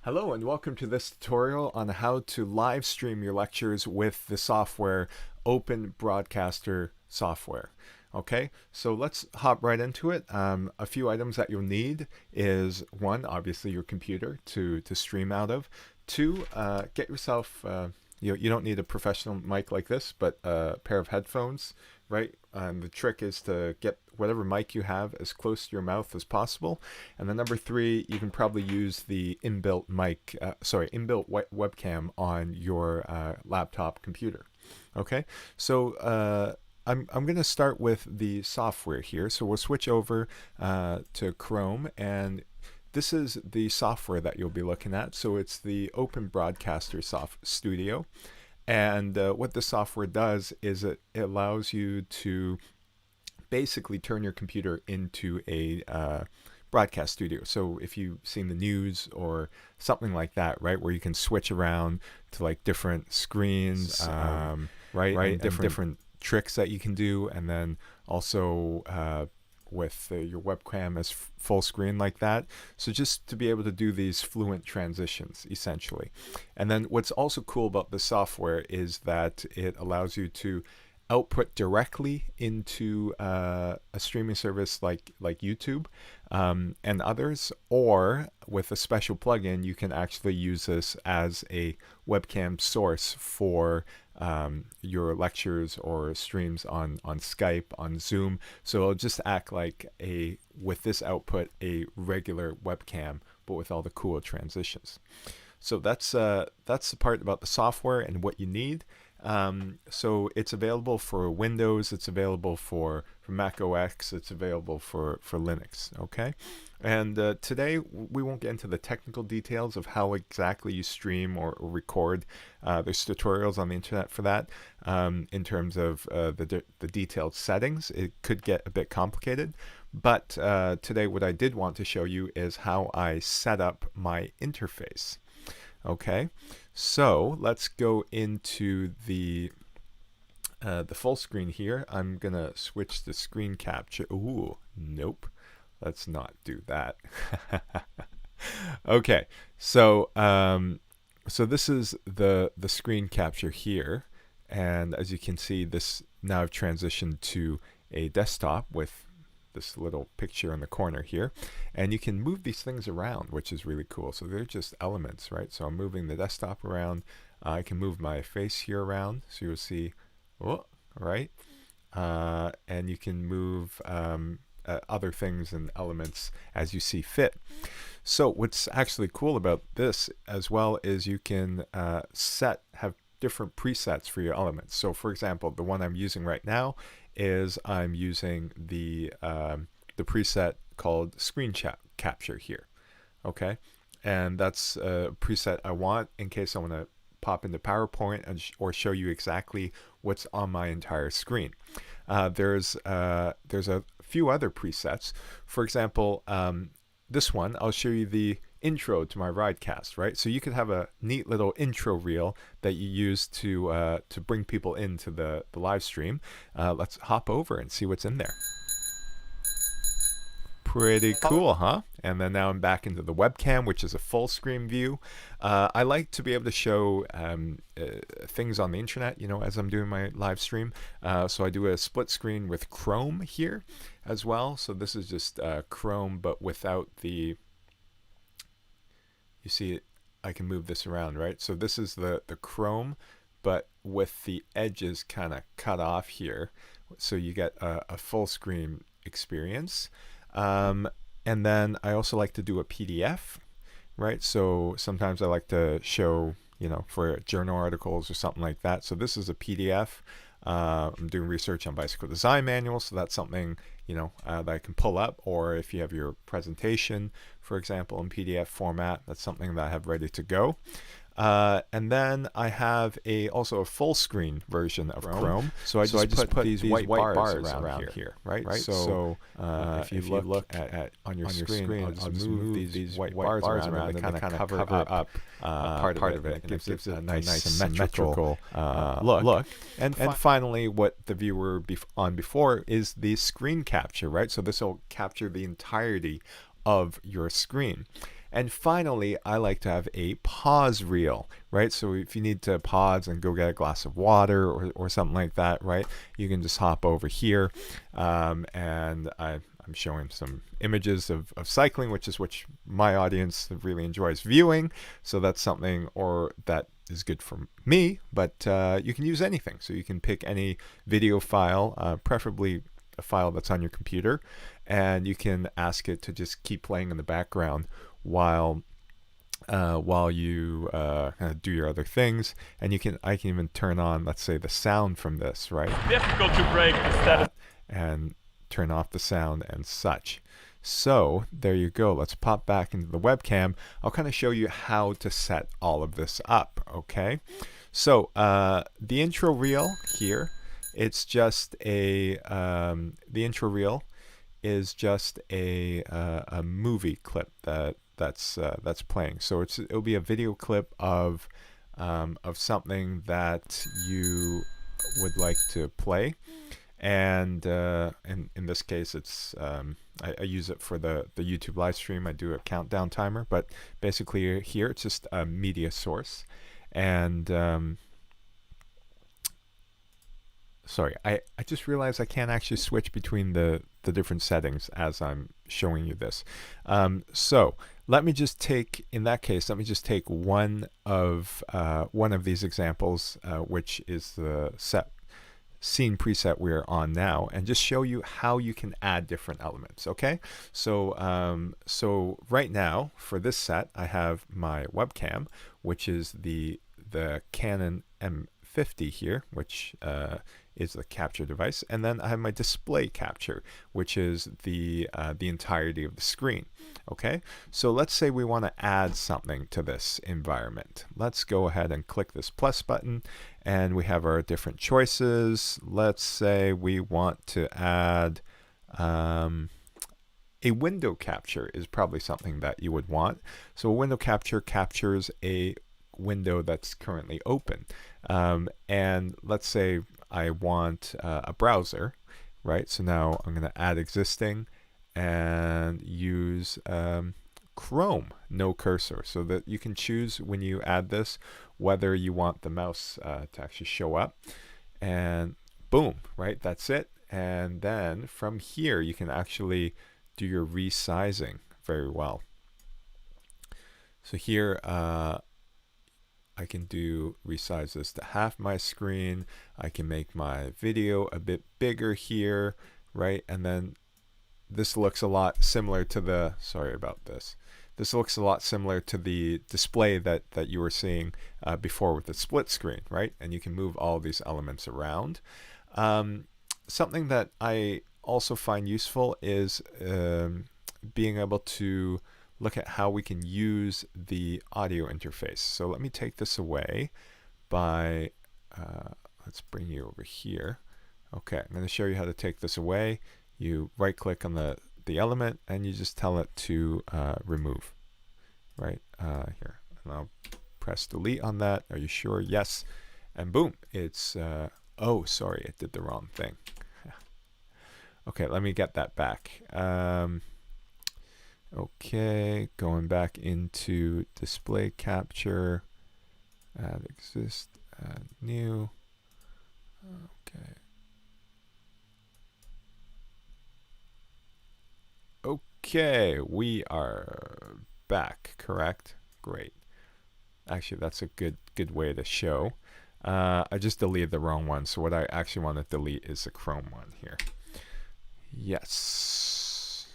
Hello and welcome to this tutorial on how to live stream your lectures with the software Open Broadcaster software. Okay, so let's hop right into it. A few items that you'll need is one, obviously your computer to stream out of. Two, get yourself, you don't need a professional mic like this, but a pair of headphones, right? The trick is to get whatever mic you have as close to your mouth as possible. And then number three, you can probably use the inbuilt webcam on your laptop computer. Okay, so I'm going to start with the software here. So we'll switch over to Chrome, and this is the software that you'll be looking at. So it's the Open Broadcaster Studio. And what the software does is it allows you to basically turn your computer into a broadcast studio. So if you've seen the news or something like that, right, where you can switch around to like different screens, right, and different tricks that you can do, and then also with your webcam as full screen like that. So just to be able to do these fluent transitions essentially. And then what's also cool about the software is that it allows you to output directly into a streaming service like YouTube and others, or with a special plugin you can actually use this as a webcam source for your lectures or streams on Skype, on Zoom. So it'll just act like with this output, a regular webcam, but with all the cool transitions. So that's the part about the software and what you need. So it's available for Windows, it's available for Mac OS, it's available for Linux, okay? And today we won't get into the technical details of how exactly you stream or record. There's tutorials on the internet for that. In terms of the detailed settings, it could get a bit complicated. But today what I did want to show you is how I set up my interface. Okay, so let's go into the full screen here. I'm gonna switch the screen capture. Ooh, nope, let's not do that. Okay, so so this is the screen capture here, and as you can see, this now I've transitioned to a desktop with this little picture in the corner here, and you can move these things around, which is really cool. So they're just elements, right? So I'm moving the desktop around. I can move my face here around, so you'll see, oh, right? And you can move other things and elements as you see fit. So what's actually cool about this as well is you can have different presets for your elements. So for example, the one I'm using right now is I'm using the preset called screen capture here, okay? And that's a preset I want in case I want to pop into PowerPoint or show you exactly what's on my entire screen. There's a few other presets. For example, this one, I'll show you the intro to my ridecast, right? So you could have a neat little intro reel that you use to bring people into the live stream. Let's hop over and see what's in there. Pretty cool, huh? And then now I'm back into the webcam, which is a full screen view. I like to be able to show things on the internet, you know, as I'm doing my live stream. So I do a split screen with Chrome here as well. So this is just Chrome, but without the, you see, I can move this around, right? So this is the Chrome, but with the edges kind of cut off here. So you get a full screen experience. And then I also like to do a PDF, right? So sometimes I like to show, you know, for journal articles or something like that. So this is a PDF. I'm doing research on bicycle design manuals, so that's something, you know, that I can pull up. Or if you have your presentation, for example, in PDF format, that's something that I have ready to go. And then I have also a full screen version of Chrome. So I just put these white bars around here, right? So if you look at on your screen, I'll just move these white bars around and kind of cover up part of it. It gives it a nice symmetrical look. And finally, what the viewer on before is the screen capture, right? So this will capture the entirety of your screen. And finally, I like to have a pause reel, right? So if you need to pause and go get a glass of water or something like that, right? You can just hop over here. And I'm showing some images of cycling, which my audience really enjoys viewing. So that's something, or that is good for me, but you can use anything. So you can pick any video file, preferably a file that's on your computer, and you can ask it to just keep playing in the background while you do your other things. And I can even turn on, let's say, the sound from this, right? It's difficult to break instead of, and turn off the sound and such. So there you go. Let's pop back into the webcam. I'll kind of show you how to set all of this up, okay? So the intro reel here, it's just the intro reel is just a movie clip that's playing. So it'll be a video clip of something that you would like to play. And in this case, it's I use it for the YouTube live stream. I do a countdown timer, but basically here it's just a media source. And sorry, I just realized I can't actually switch between the different settings as I'm showing you this. So let me just take, in that case, let me just take one of these examples, which is the scene preset we're on now, and just show you how you can add different elements. Okay, so so right now for this set I have my webcam, which is the Canon M50 here, which is the capture device, and then I have my display capture, which is the entirety of the screen. Okay, so let's say we want to add something to this environment. Let's go ahead and click this plus button, and we have our different choices. Let's say we want to add a window capture is probably something that you would want. So a window capture captures a window that's currently open. And let's say I want a browser, right? So now I'm going to add existing and use Chrome, no cursor, so that you can choose when you add this whether you want the mouse to actually show up. And boom, right? That's it. And then from here, you can actually do your resizing very well. So here, I can resize this to half my screen. I can make my video a bit bigger here, right? And then this looks a lot similar to the, sorry about this. This looks a lot similar to the display that you were seeing before with the split screen, right? And you can move all these elements around. Something that I also find useful is being able to look at how we can use the audio interface. So let me take this away by, let's bring you over here. Okay, I'm going to show you how to take this away. You right click on the element and you just tell it to remove, right here. And I'll press delete on that. Are you sure? Yes. And boom, it's, oh, sorry, it did the wrong thing. Okay, let me get that back. Okay, going back into display capture, add exist, add new. Okay. Okay, we are back, correct? Great. Actually, that's a good way to show. I just deleted the wrong one, so what I actually want to delete is the Chrome one here. Yes.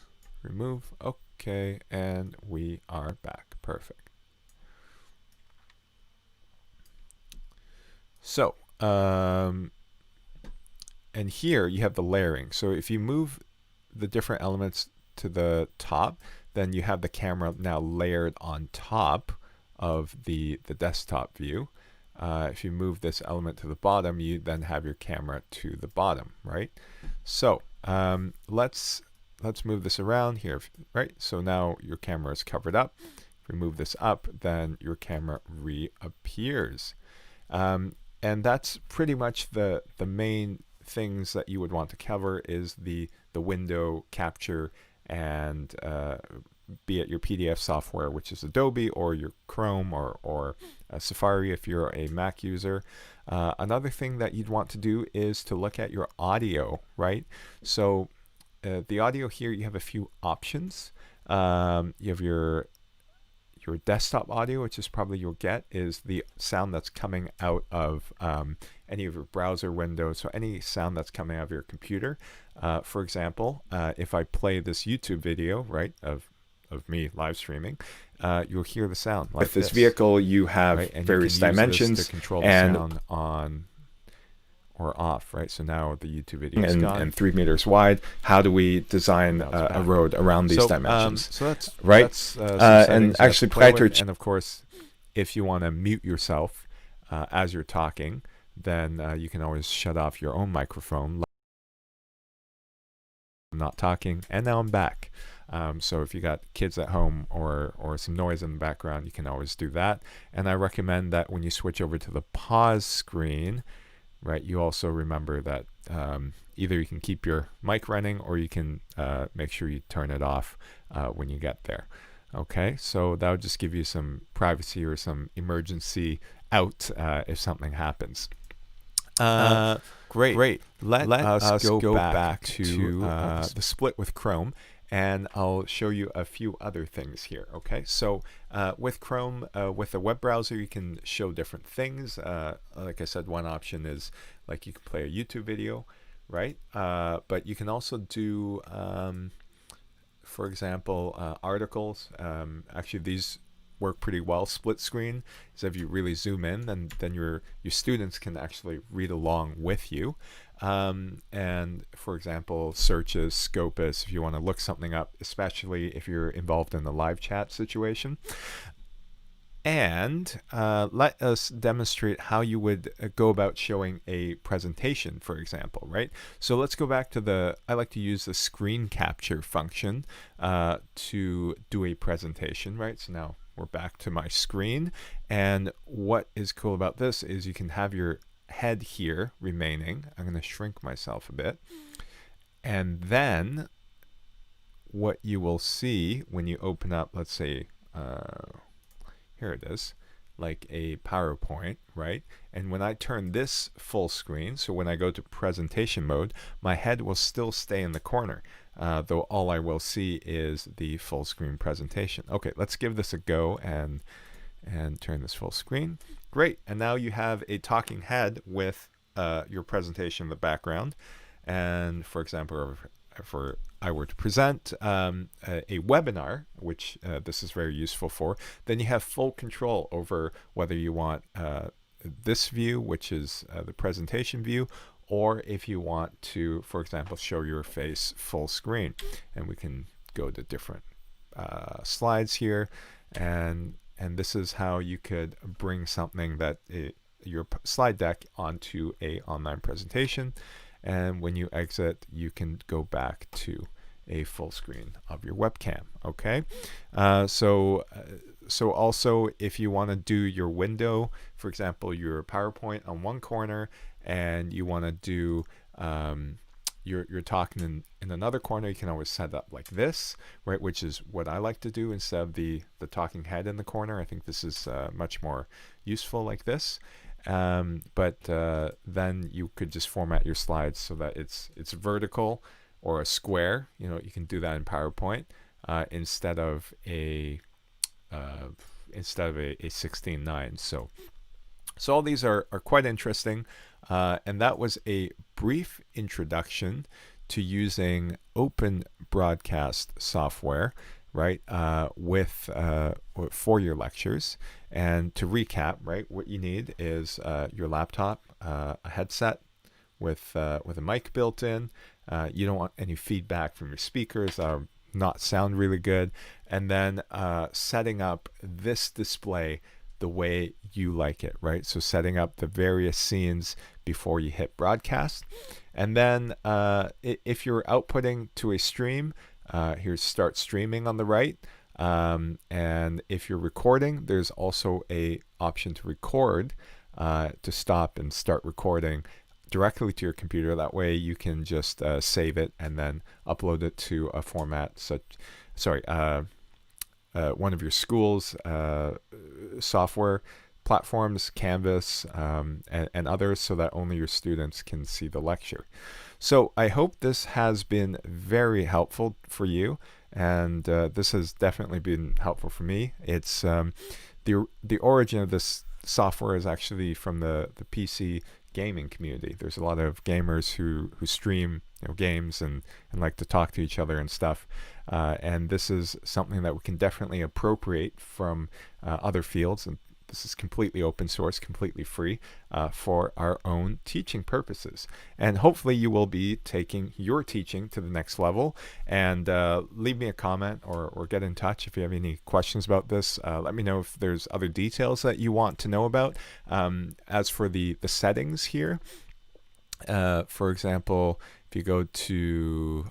Remove. Okay, and we are back. Perfect. So, and here you have the layering. So if you move the different elements to the top, then you have the camera now layered on top of the desktop view. If you move this element to the bottom, you then have your camera to the bottom, right? So let's move this around here, right? So now your camera is covered up. If we move this up, then your camera reappears. And that's pretty much the main things that you would want to cover is the window capture and be it your PDF software, which is Adobe, or your Chrome, or Safari if you're a Mac user. Another thing that you'd want to do is to look at your audio, right? So the audio here, you have a few options. You have your desktop audio, which is probably you'll get, is the sound that's coming out of any of your browser windows, so any sound that's coming out of your computer. For example, if I play this YouTube video, right, of me live streaming, you'll hear the sound like with this vehicle. You have right? And various you can use dimensions this to control the and sound on or off, right? So now the YouTube video is gone. and 3 meters wide. How do we design a road around these dimensions? So that's right. That's, some And settings you have actually, to play prior with. to And of course, if you want to mute yourself as you're talking, then you can always shut off your own microphone. I'm not talking, and now I'm back. So if you got kids at home or some noise in the background, you can always do that. And I recommend that when you switch over to the pause screen, right, you also remember that either you can keep your mic running, or you can make sure you turn it off when you get there. Okay, so that would just give you some privacy or some emergency out if something happens. Great. Let us go back to the split with Chrome, and I'll show you a few other things here. Okay, so with Chrome, with a web browser, you can show different things. Like I said, one option is like you can play a YouTube video, right? But you can also do, for example, articles. Actually, these work pretty well. Split screen is if you really zoom in, then your students can actually read along with you. And for example, searches, Scopus, if you want to look something up, especially if you're involved in the live chat situation. And let us demonstrate how you would go about showing a presentation, for example, right? So let's go back to I like to use the screen capture function to do a presentation, right? So now we're back to my screen. And what is cool about this is you can have your head here remaining. I'm going to shrink myself a bit. And then what you will see when you open up, let's say, here it is, like a PowerPoint, right? And when I turn this full screen, so when I go to presentation mode, my head will still stay in the corner, though all I will see is the full screen presentation. Okay, let's give this a go and turn this full screen. Great, and now you have a talking head with your presentation in the background. And for example, if I were to present a webinar, which this is very useful for, then you have full control over whether you want this view, which is the presentation view, or if you want to, for example, show your face full screen. And we can go to different slides here, and this is how you could bring something that your slide deck onto a online presentation. And when you exit, you can go back to a full screen of your webcam. Okay, so also if you want to do your window, for example, your PowerPoint on one corner, and you want to do you're talking in another corner, you can always set up like this, right? Which is what I like to do instead of the talking head in the corner. I think this is much more useful like this. But then you could just format your slides so that it's vertical or a square. You know, you can do that in PowerPoint instead of a 16:9. So all these are quite interesting, and that was a brief introduction to using open broadcast software, right, for your lectures. And to recap, right, what you need is your laptop, a headset with a mic built in. You don't want any feedback from your speakers that will not sound really good. And then setting up this display the way you like it, right? So setting up the various scenes before you hit broadcast. And then if you're outputting to a stream, here's start streaming on the right. And if you're recording, there's also a option to record, to stop and start recording directly to your computer. That way you can just save it and then upload it to a format one of your school's software platforms, Canvas, and others, so that only your students can see the lecture. So I hope this has been very helpful for you, and this has definitely been helpful for me. It's the origin of this software is actually from the PC gaming community. There's a lot of gamers who stream games and like to talk to each other and stuff. And this is something that we can definitely appropriate from other fields. And this is completely open source, completely free for our own teaching purposes. And hopefully you will be taking your teaching to the next level. And leave me a comment or get in touch if you have any questions about this. Let me know if there's other details that you want to know about. As for the settings here, for example, if you go to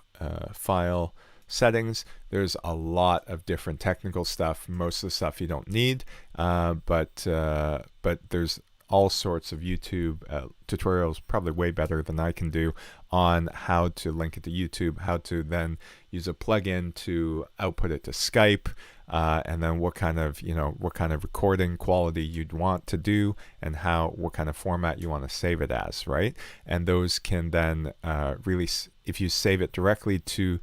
File, Settings, there's a lot of different technical stuff. Most of the stuff you don't need, but there's all sorts of YouTube tutorials, probably way better than I can do, on how to link it to YouTube, how to then use a plugin to output it to Skype, and then what kind of recording quality you'd want to do, and what kind of format you want to save it as, right? And those can then really, if you save it directly to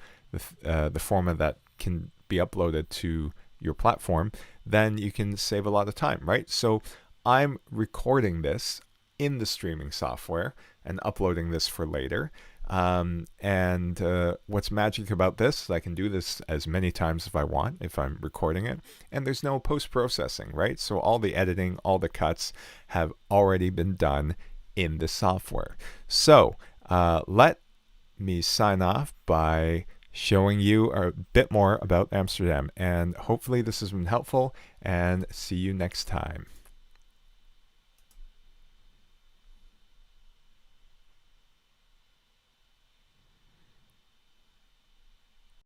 the format that can be uploaded to your platform, then you can save a lot of time, right? So I'm recording this in the streaming software and uploading this for later. And what's magic about this is I can do this as many times if I want, if I'm recording it, and there's no post-processing, right? So all the editing, all the cuts have already been done in the software. So let me sign off by showing you a bit more about Amsterdam, and hopefully this has been helpful, and see you next time.